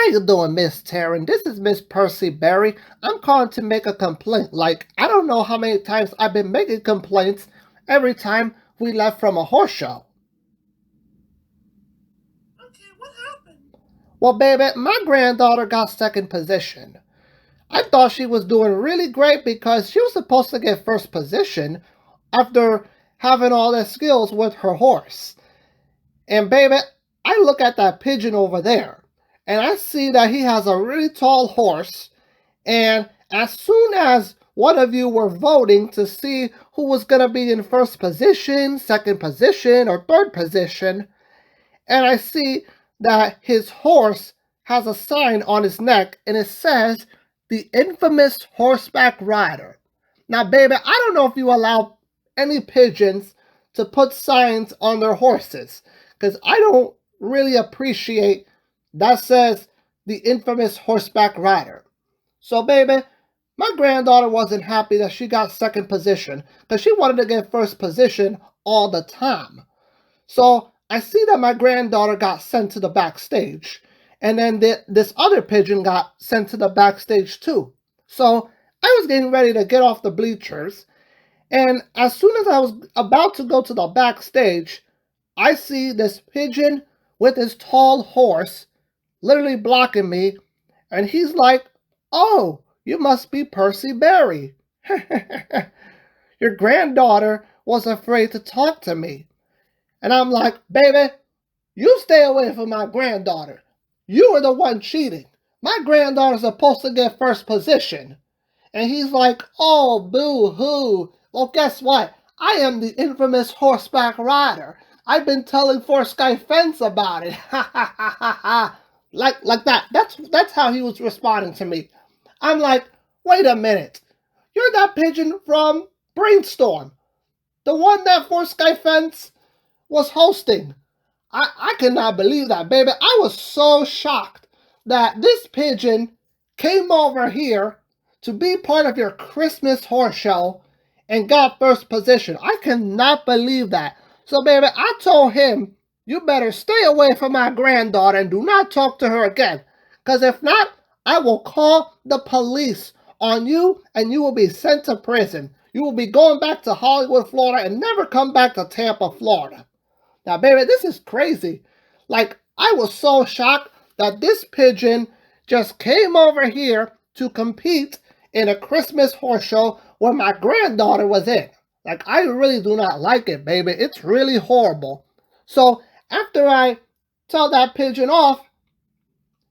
How you doing, Miss Taryn? This is Miss Percy Berry. I'm calling to make a complaint. I don't know how many times I've been making complaints every time we left from a horse show. Okay, what happened? Well, baby, my granddaughter got second position. I thought she was doing really great because she was supposed to get first position after having all the skills with her horse. And baby, I look at that pigeon over there, and I see that he has a really tall horse. And as soon as one of you were voting to see who was going to be in first position, second position, or third position, and I see that his horse has a sign on his neck and it says, the infamous horseback rider. Now, baby, I don't know if you allow any pigeons to put signs on their horses because I don't really appreciate that says the infamous horseback rider. So, baby, my granddaughter wasn't happy that she got second position because she wanted to get first position all the time. So, I see that my granddaughter got sent to the backstage, and then this other pigeon got sent to the backstage too. So, I was getting ready to get off the bleachers, and as soon as I was about to go to the backstage, I see this pigeon with his tall horse literally blocking me, and he's like, "Oh, you must be Percy Berry." Your granddaughter was afraid to talk to me. And I'm like, "Baby, you stay away from my granddaughter. You are the one cheating. My granddaughter's supposed to get first position." And he's like, "Oh, boo-hoo. Well, guess what? I am the infamous horseback rider. I've been telling Four Sky Fence about it." Ha ha ha ha ha. Like that. That's how he was responding to me. I'm like, "Wait a minute. You're that pigeon from Brainstorm. The one that Four Sky Fence was hosting." I cannot believe that, baby. I was so shocked that this pigeon came over here to be part of your Christmas horse show and got first position. I cannot believe that. So, baby, I told him, you better stay away from my granddaughter and do not talk to her again. Because if not, I will call the police on you and you will be sent to prison. You will be going back to Hollywood, Florida, and never come back to Tampa, Florida. Now, baby, this is crazy. I was so shocked that this pigeon just came over here to compete in a Christmas horse show where my granddaughter was in. I really do not like it, baby. It's really horrible. So, after I tell that pigeon off,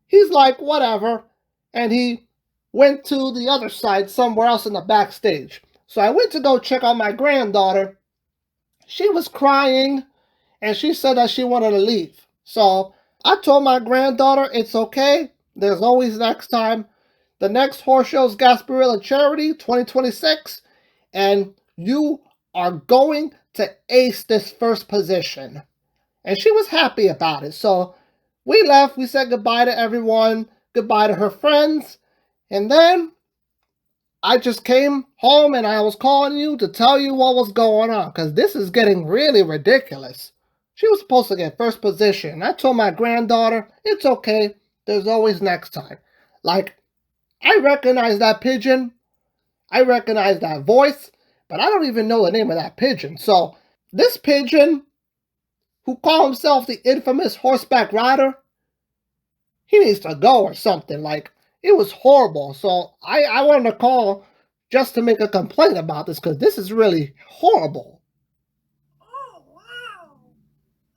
he's like, whatever. And he went to the other side, somewhere else in the backstage. So, I went to go check on my granddaughter. She was crying and she said that she wanted to leave. So I told my granddaughter it's okay. There's always next time. The next horse show is Gasparilla Charity 2026, and you are going to ace this first position. And she was happy about it. So we left. We said goodbye to everyone, goodbye to her friends, and then I just came home and I was calling you to tell you what was going on because this is getting really ridiculous. She was supposed to get first position. I told my granddaughter, it's okay. There's always next time. I recognize that pigeon. I recognize that voice, but I don't even know the name of that pigeon. So this pigeon, who called himself the infamous horseback rider, he needs to go or something. It was horrible. So I wanted to call just to make a complaint about this because this is really horrible. Oh, wow.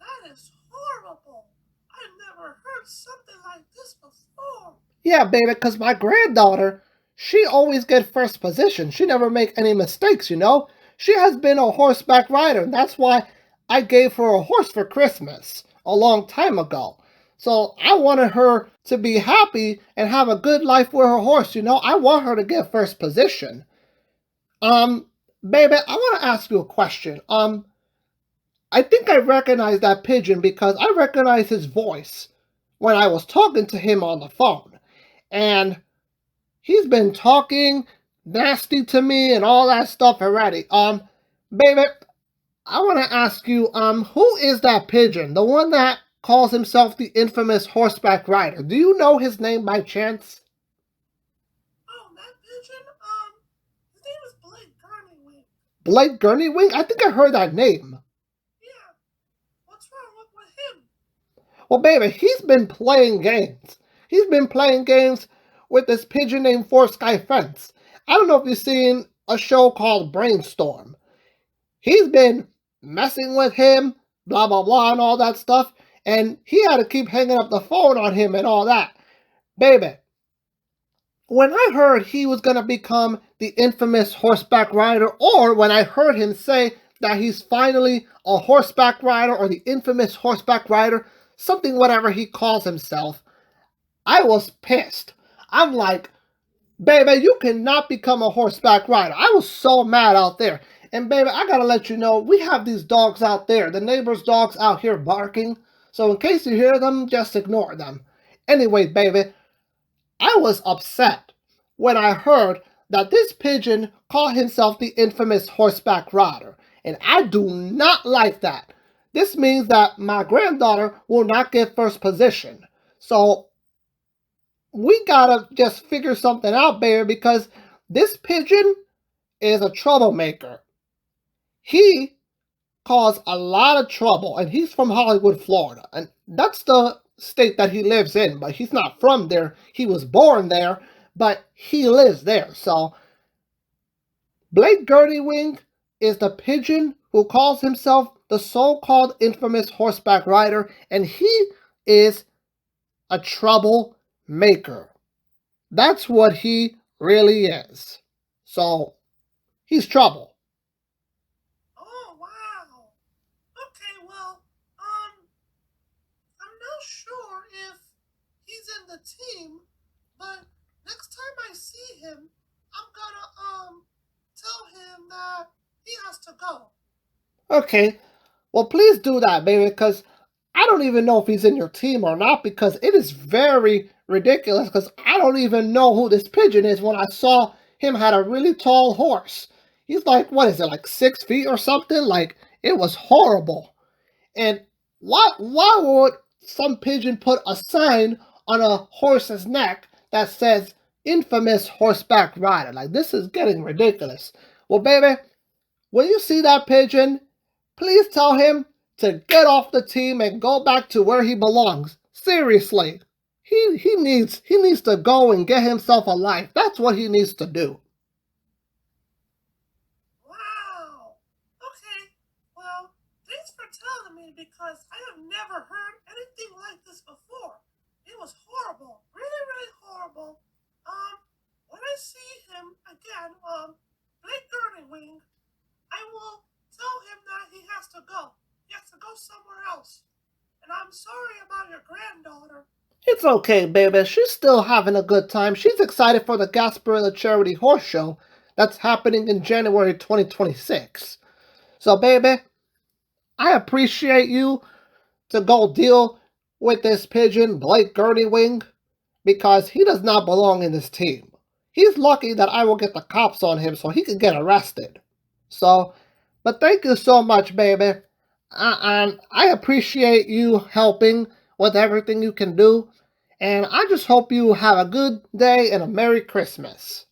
That is horrible. I've never heard something like this before. Yeah, baby, because my granddaughter, she always get first position. She never make any mistakes, you know? She has been a horseback rider, and that's why I gave her a horse for Christmas a long time ago. So I wanted her to be happy and have a good life with her horse, you know? I want her to get first position. Baby, I want to ask you a question. I think I recognize that pigeon because I recognize his voice when I was talking to him on the phone. And he's been talking nasty to me and all that stuff already. Baby, I want to ask you, who is that pigeon? The one that calls himself the infamous horseback rider. Do you know his name by chance? Oh, that pigeon? His name is Blake Gurney. Blake Gurney? I think I heard that name. Yeah. What's wrong with him? Well, baby, he's been playing games. He's been playing games with this pigeon named Four Sky Fence. I don't know if you've seen a show called Brainstorm. He's been messing with him, blah, blah, blah, and all that stuff. And he had to keep hanging up the phone on him and all that. Baby, when I heard he was going to become the infamous horseback rider, or when I heard him say that he's finally a horseback rider or the infamous horseback rider, something whatever he calls himself, I was pissed. I'm like, baby, you cannot become a horseback rider. I was so mad out there. And baby, I gotta let you know, we have these dogs out there, the neighbor's dogs out here barking. So in case you hear them, just ignore them. Anyway, baby, I was upset when I heard that this pigeon called himself the infamous horseback rider. And I do not like that. This means that my granddaughter will not get first position. So we gotta just figure something out, baby, because this pigeon is a troublemaker. He caused a lot of trouble, and he's from Hollywood, Florida, and that's the state that he lives in, but he's not from there. He was born there, but he lives there. So Blake Gurney is the pigeon who calls himself the so-called infamous horseback rider, and he is a troublemaker. That's what he really is. So he's trouble. Oh, wow. Okay, well, I'm not sure if he's in the team, but next time I see him, I'm gonna, tell him that he has to go. Okay, well, please do that, baby, because I don't even know if he's in your team or not, because it is very ridiculous, because I don't even know who this pigeon is. When I saw him had a really tall horse. He's like, what is it, like 6 feet or something? Like, it was horrible. And why would some pigeon put a sign on a horse's neck that says infamous horseback rider? Like, this is getting ridiculous. Well, baby, when you see that pigeon, please tell him to get off the team and go back to where he belongs. Seriously. He needs to go and get himself a life. That's what he needs to do. Wow. Okay, well, thanks for telling me because I have never heard anything like this before. It was horrible. Really, really horrible. When I see him again, Blake Gurney, I will tell him that he has to go. He has to go somewhere else. And I'm sorry about your granddaughter. It's okay, baby. She's still having a good time. She's excited for the Gasparilla Charity Horse Show that's happening in January 2026. So, baby, I appreciate you to go deal with this pigeon, Blake Gurney, because he does not belong in this team. He's lucky that I will get the cops on him so he can get arrested. So, but thank you so much, baby. And I appreciate you helping with everything you can do. And I just hope you have a good day and a Merry Christmas.